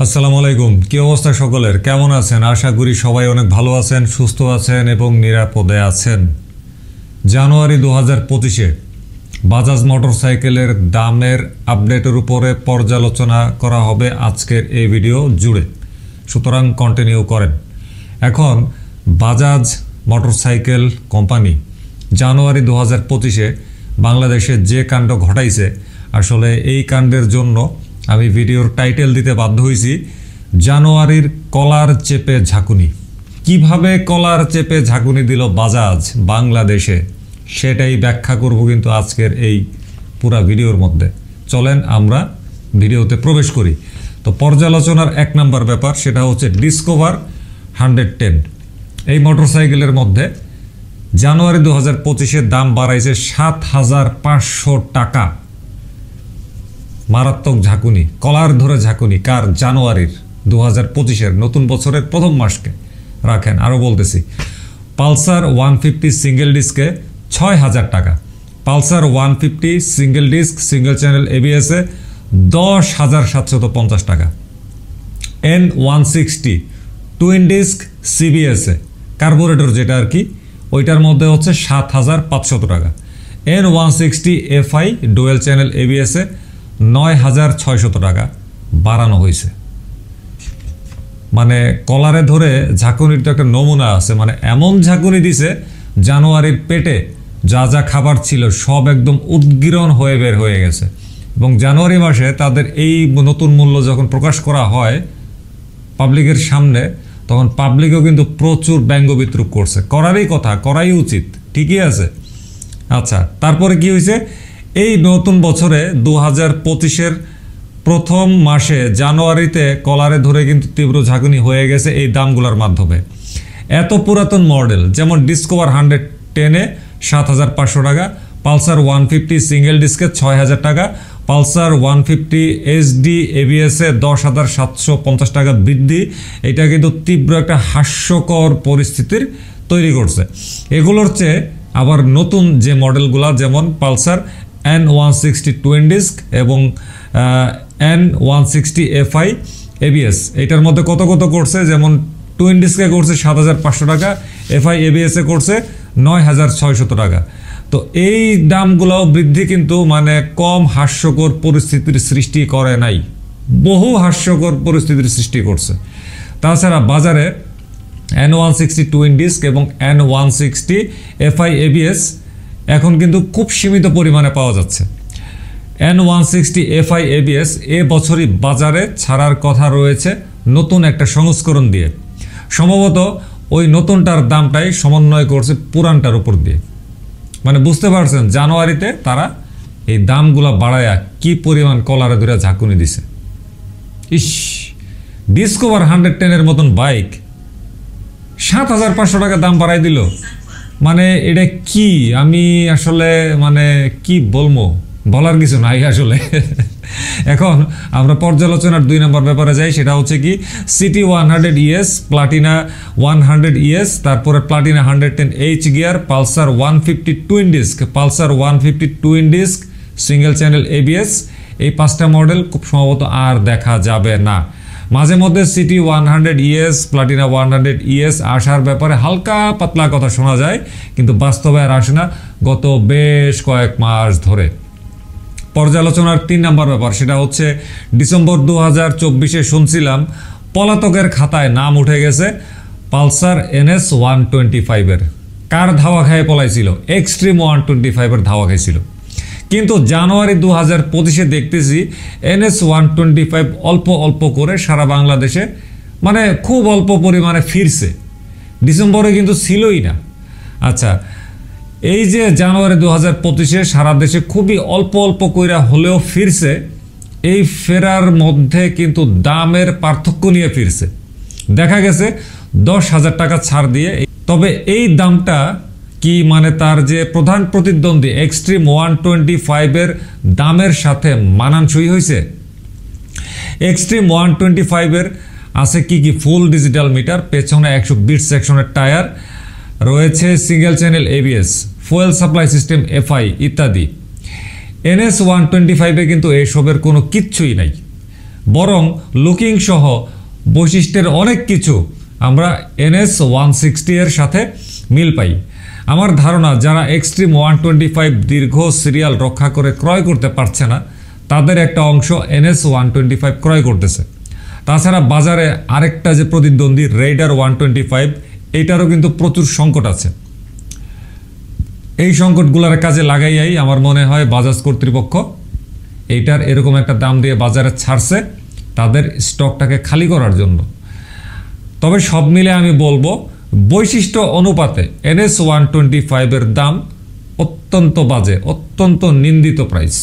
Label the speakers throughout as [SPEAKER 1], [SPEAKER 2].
[SPEAKER 1] আসসালামু আলাইকুম। কি অবস্থা সকলের? কেমন আছেন? আশা করি সবাই অনেক ভালো আছেন, সুস্থ আছেন এবং নিরাপদে আছেন। জানুয়ারি 2025-এ বাজাজ মোটরসাইকেলের দামের আপডেটের উপরে পর্যালোচনা করা হবে আজকের এই ভিডিও জুড়ে, সুতরাং কন্টিনিউ করেন। এখন বাজাজ মোটরসাইকেল কোম্পানি জানুয়ারি 2025-এ বাংলাদেশে যে কাণ্ড ঘটাইছে, আসলে এই কাণ্ডের জন্য আমি ভিডিওর টাইটেল দিতে বাধ্য হয়েছি জানুয়ারির কলার চেপে ঝাঁকুনি। কিভাবে কলার চেপে ঝাঁকুনি দিল বাজাজ বাংলাদেশে, সেটাই ব্যাখ্যা করব কিন্তু আজকের এই পুরা ভিডিওর মধ্যে। চলেন আমরা ভিডিওতে প্রবেশ করি। তো পর্যালোচনার এক নম্বর ব্যাপার, সেটা হচ্ছে ডিসকভার 110। এই মোটরসাইকেলের মধ্যে জানুয়ারি 2025-এর দাম বাড়াইছে 7,500 টাকা। মারাত্মক ঝাঁকুনি, কলার ধরে ঝাঁকুনি। কার? জানুয়ারির 2025-এর নতুন বছরের প্রথম মাসকে রাখেন। আরও বলতেছি, পালসার 150 সিঙ্গেল ডিস্কে 6,000 টাকা। Pulsar 150 single disc single channel এবিএসে 10,750 টাকা। N160 টুইন ডিস্ক সিবিএসে কার্বোরেটর যেটা আর কি, ওইটার মধ্যে হচ্ছে 7,500 টাকা। N160 FI ডুয়েল চ্যানেল এবিএসে 9,600 টাকা বাড়ানো হয়েছে। মানে কলারে ধরে ঝাঁকুনির তো একটা নমুনা আছে। মানে এমন ঝাঁকুনি দিছে, জানুয়ারির পেটে যা যা খাবার ছিল সব একদম উদ্গীরণ হয়ে বের হয়ে গেছে। এবং জানুয়ারি মাসে তাদের এই নতুন মূল্য যখন প্রকাশ করা হয় পাবলিকের সামনে, তখন পাবলিকও কিন্তু প্রচুর ব্যঙ্গ বিদ্রুপ করছে। করারই কথা, করাই উচিত, ঠিকই আছে। আচ্ছা, তারপরে কি হয়েছে? এই নতুন বছরে 2025-এর প্রথম মাসে জানুয়ারিতে কলারে ধরে কিন্তু তীব্র ঝাঁকুনি হয়ে গেছে এই দামগুলোর মাধ্যমে। এত পুরাতন মডেল যেমন ডিসকভার 110-এ 7,500 টাকা, পালসার 150 সিঙ্গেল ডিস্কে 6,000 টাকা, পালসার 150 এইচডি এবিএসে 10,750 টাকা বৃদ্ধি। এটা কিন্তু তীব্র একটা হাস্যকর পরিস্থিতির তৈরি করছে। এগুলোর চেয়ে আবার নতুন যে মডেলগুলো, যেমন পালসার N160 টুইন ডিস্ক এবং N160 FI ABS, এটার মধ্যে কত কত করছে? যেমন টুইন ডিস্কে করছে 7,500 টাকা, FI ABS-এ করছে 9,600 টাকা। তো এই দামগুলোও বৃদ্ধি কিন্তু মানে কম হাস্যকর পরিস্থিতির সৃষ্টি করে নাই, বহু হাস্যকর পরিস্থিতির সৃষ্টি করছে। তাছাড়া বাজারে N160 টুইন ডিস্ক এবং N160 FI ABS এখন কিন্তু খুব সীমিত পরিমাণে পাওয়া যাচ্ছে। N160 FI ABS এ বছরই বাজারে ছাড়ার কথা রয়েছে নতুন একটা সংস্করণ দিয়ে। সম্ভবত ওই নতুনটার দামটাই সমন্বয় করছে পুরানটার উপর দিয়ে। মানে বুঝতে পারছেন জানুয়ারিতে তারা এই দামগুলো বাড়ায়া কি পরিমাণ কলারে ধরে ঝাঁকুনি দিছে। ইস, ডিসকভার 110-এর মতন বাইক 7,500 টাকা দাম বাড়াই দিল। মানে এটা কি, আমি আসলে মানে কি বলবো, বলার কিছু নাই আসলে। এখন আমরা পর্যালোচনার 2 নম্বর ব্যাপারে যাই, সেটা হচ্ছে কি সিটি 100 ES, প্লাটিনা 100 ES, তারপরে Platina 110 H gear, Pulsar 150 twin disk, Pulsar 150 twin disk single channel ABS। এই 5টা মডেল খুব সম্ভবত আর দেখা যাবে না। মাঝে মধ্যে সিটি 100 ES, প্লাটিনা 100 ES আসার ব্যাপারে হালকা পাতলা কথা শোনা যায়, কিন্তু বাস্তবে আর আসে না গত বেশ কয়েক মাস ধরে। পর্যালোচনার 3 নম্বর ব্যাপার, সেটা হচ্ছে ডিসেম্বর 2024-এ শুনছিলাম পলাতকের খাতায় নাম উঠে গেছে পালসার NS 125-এর। কার ধাওয়া খায় পলাইছিল? এক্সট্রিম 125-এর ধাওয়া খাইছিল। কিন্তু জানুয়ারি 2025-এ দেখতেছি NS 125 অল্প অল্প করে সারা বাংলাদেশে, মানে খুব অল্প পরিমাণে ফিরছে। ডিসেম্বরে কিন্তু ছিলই না। আচ্ছা, এই যে জানুয়ারি 2025-এ সারা দেশে খুবই অল্প অল্প কইরা হলেও ফিরছে, এই ফেরার মধ্যে কিন্তু দামের পার্থক্য নিয়ে ফিরছে। দেখা গেছে 10,000 টাকা ছাড় দিয়ে। তবে এই দামটা কি মানে তার যে প্রধান প্রতিদ্বন্দ্বী এক্সট্রিম 125-এর দামের সাথে মানানসই হয়েছে? এক্সট্রিম 125-এর আছে কি কি? ফুল ডিজিটাল মিটার, পেছনে 120 সেকশনের টায়ার রয়েছে, single channel ABS, fuel supply system FI ইত্যাদি। NS 125-এ কিন্তু এসবের কোনো কিচ্ছুই নাই। বরং লুকিং সহ বৈশিষ্ট্যের অনেক কিছু আমরা NS160 এর সাথে মিল পাই। আমার ধারণা যারা এক্সট্রিম 125 দীর্ঘ সিরিয়াল রক্ষা করে ক্রয় করতে পারছে না তাদের একটা অংশ NS125 ক্রয় করতেছে। তাছাড়া বাজারে আরেকটা যে প্রতিদ্বন্দ্বী রেইডার 125 এইটারও কিন্তু প্রচুর সংকট আছে। এই সংকটগুলোর কাজে লাগাইয়াই আমার মনে হয় বাজাজ কর্তৃপক্ষ এইটার এরকম একটা দাম দিয়ে বাজারে ছাড়ছে তাদের স্টকটাকে খালি করার জন্য। তবে সব মিলে আমি বলবো বৈশিষ্ট্য অনুপাতে NS125 এর দাম অত্যন্ত বাজে, অত্যন্ত নিন্দিত প্রাইস।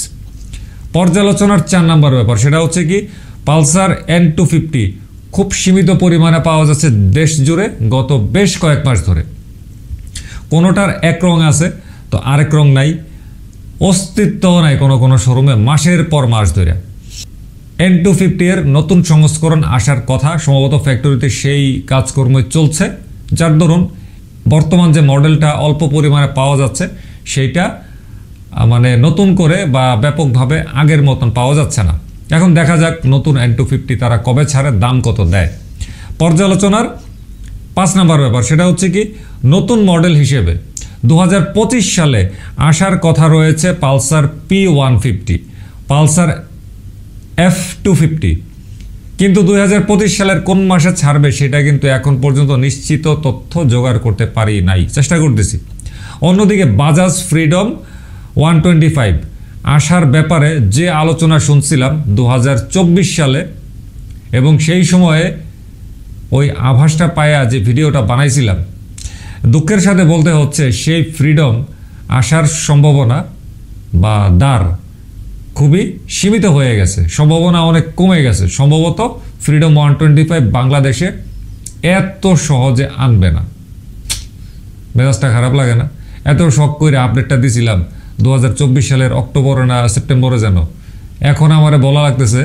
[SPEAKER 1] পর্যালোচনার 4 নম্বর ব্যাপার সেটা হচ্ছে কি পালসার N250 খুব সীমিত পরিমাণে পাওয়া যাচ্ছে দেশ জুড়ে গত বেশ কয়েক মাস ধরে। কোনোটার এক রং আছে তো আরেক রং নাই, অস্তিত্বও নাই কোনো কোনো শোরুমে মাসের পর মাস ধরে। N250 এর নতুন সংস্করণ আসার কথা, সম্ভবত ফ্যাক্টরিতে সেই কাজকর্ম চলছে, যার দরুন বর্তমান যে মডেলটা অল্প পরিমাণে পাওয়া যাচ্ছে সেইটা মানে নতুন করে বা ব্যাপকভাবে আগের মতন পাওয়া যাচ্ছে না। এখন দেখা যাক নতুন N250 তারা কবে ছাড়ে, দাম কত দেয়। পর্যালোচনার 5 নম্বর ব্যাপার সেটা হচ্ছে কি নতুন মডেল হিসেবে 2025 সালে আসার কথা রয়েছে পালসার P150, পালসার F250, কিন্তু 2025 সালের কোন মাসে ছাড়বে সেটা কিন্তু এখন পর্যন্ত নিশ্চিত তথ্য জোগাড় করতে পারি নাই, চেষ্টা করতেছি। অন্যদিকে বাজাজ ফ্রিডম 125 আসার ব্যাপারে যে আলোচনা শুনছিলাম 2024 সালে এবং সেই সময়ে ওই আভাসটা পায়া যে ভিডিওটা বানাইছিলাম, দুঃখের সাথে বলতে হচ্ছে সেই ফ্রিডম আসার সম্ভাবনা বা দ্বার খুবই সীমিত হয়ে গেছে, সম্ভাবনা অনেক কমে গেছে। সম্ভবত ফ্রিডম 125 বাংলাদেশে এত সহজে আনবে না। মেজাজটা খারাপ লাগে না? এত শখ করে আপডেটটা দিছিলাম 2024 সালের অক্টোবরে না সেপ্টেম্বরে যেন, এখন আমারে বলা লাগতেছে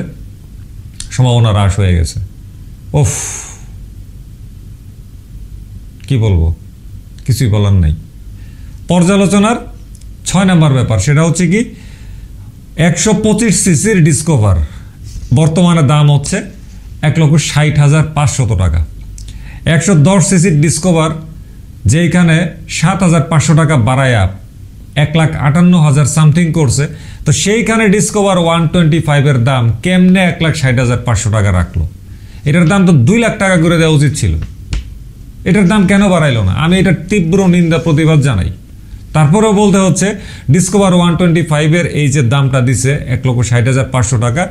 [SPEAKER 1] সম্ভাবনা হ্রাস হয়ে গেছে। ওফ, কি বলবো, কিছুই বলার নাই। পর্যালোচনার 6 নম্বর ব্যাপার সেটা হচ্ছে কি 125 সিসির ডিসকভার বর্তমানে দাম হচ্ছে 1,60,500 টাকা। 110 সিসির ডিসকভার যেখানে 7,500 টাকা বাড়ায়া 1,58,000 সামথিং করছে, তো সেইখানে ডিসকভার 125 এর দাম কেমনে 1,60,500 টাকা রাখলো? এটার দাম তো 2 লাখ টাকা করে দেওয়া উচিত ছিল। এটার দাম কেন বাড়াইলো না? আমি এটার তীব্র নিন্দা প্রতিবাদ জানাই। তারপরেও বলতে হচ্ছে ডিসকভার 125 এর এই যে দামটা দিছে 1,60,500 টাকা,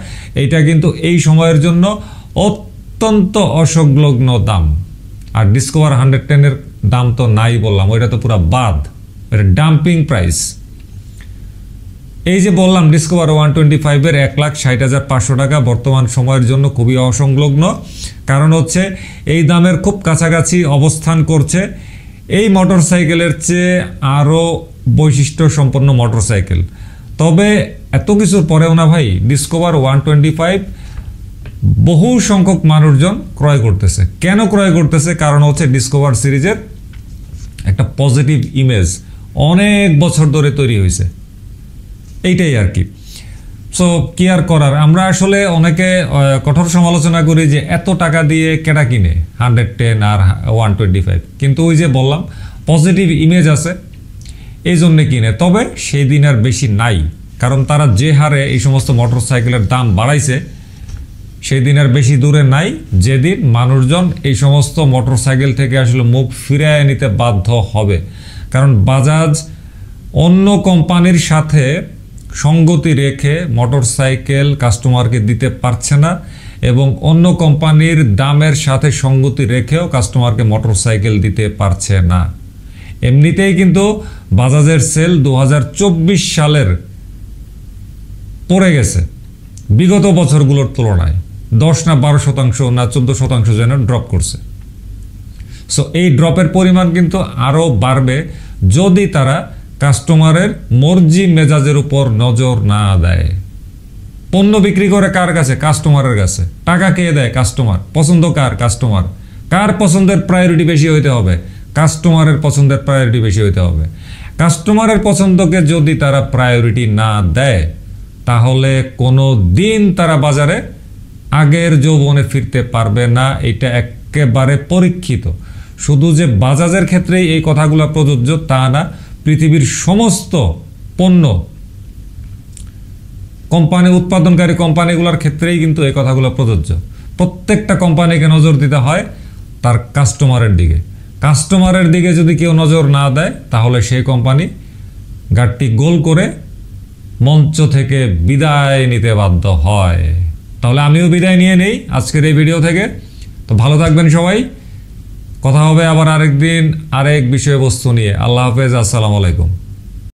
[SPEAKER 1] এইটা কিন্তু এই সময়ের জন্য অত্যন্ত অসংলগ্ন দাম। আর ডিসকভার 110 এর দাম তো নাই বললাম, ওইটা তো পুরো বাদ, এটা ডাম্পিং প্রাইস। এই যে বললাম ডিসকভার 125 এর 1,60,500 টাকা বর্তমান সময়ের জন্য খুবই অসংলগ্ন, কারণ হচ্ছে এই দামের খুব কাছাকাছি অবস্থান করছে এই মোটরসাইকেলের চেয়ে আরও বৈশিষ্ট্য সম্পন্ন মোটরসাইকেল। তবে এত কিছুর পরেও না ভাই, ডিসকভার 125 বহু সংখ্যক মানুষজন ক্রয় করতেছে। কেন ক্রয় করতেছে? কারণ হচ্ছে ডিসকভার সিরিজের একটা পজিটিভ ইমেজ অনেক বছর ধরে তৈরি হয়েছে, এইটাই আর কি। সো কি আর করার, আমরা আসলে অনেকে কঠোর সমালোচনা করি যে এত টাকা দিয়ে কেটা কিনে 110 আর 125, কিন্তু ওই যে বললাম পজিটিভ ইমেজ আছে এই জন্যে কিনে। তবে সেই দিন আর বেশি নাই, কারণ তারা যে হারে এই সমস্ত মোটরসাইকেলের দাম বাড়াইছে সেই দিন আর বেশি দূরে নাই যেদিন মানুষজন এই সমস্ত মোটরসাইকেল থেকে আসলে মুখ ফিরিয়ে নিতে বাধ্য হবে। কারণ বাজাজ অন্য কোম্পানির সাথে সঙ্গতি রেখে মোটরসাইকেল কাস্টমারকে দিতে পারছে না এবং অন্য কোম্পানির দামের সাথে সঙ্গতি রেখেও কাস্টমারকে মোটরসাইকেল দিতে পারছে না। এমনিতেই কিন্তু বাজাজের সেল 2024 সালের পড়ে গেছে বিগত বছরগুলোর তুলনায় 10 না 12% না 14% যেন ড্রপ করছে। সো এই ড্রপের পরিমাণ কিন্তু আরও বাড়বে যদি তারা কাস্টমারের মর্জি মেজাজের উপর নজর না দেয়। পণ্য বিক্রি করে কার কাছে? কাস্টমারের কাছে। টাকা কে দেয়? কাস্টমার। পছন্দ কার? কাস্টমার। কার পছন্দের প্রায়োরিটি বেশি হইতে হবে? কাস্টমারের পছন্দের প্রায়োরিটি বেশি হইতে হবে। কাস্টমারের পছন্দকে যদি তারা প্রায়োরিটি না দেয় তাহলে কোনো দিন তারা বাজারে আগের যৌবনে ফিরতে পারবে না, এটা একেবারে পরীক্ষিত। শুধু যে বাজাজের ক্ষেত্রেই এই কথাগুলো প্রযোজ্য তা না, পৃথিবীর সমস্ত পণ্য কোম্পানি উৎপাদনকারী কোম্পানিগুলোর ক্ষেত্রেই কিন্তু এই কথাগুলো প্রযোজ্য। প্রত্যেকটা কোম্পানিকে নজর দিতে হয় তার কাস্টমারের দিকে। কাস্টমারের দিকে যদি কেউ নজর না দেয় তাহলে সেই কোম্পানি গাড়িটি গোল করে মঞ্চ থেকে বিদায় নিতে বাধ্য হয়। তাহলে আমিও বিদায় নিয়ে নেই আজকের এই ভিডিও থেকে। তো ভালো থাকবেন সবাই, কথা হবে আবার আরেকদিন আরেক বিষয়বস্তু নিয়ে। আল্লাহ হাফেজ, আসসালামু আলাইকুম।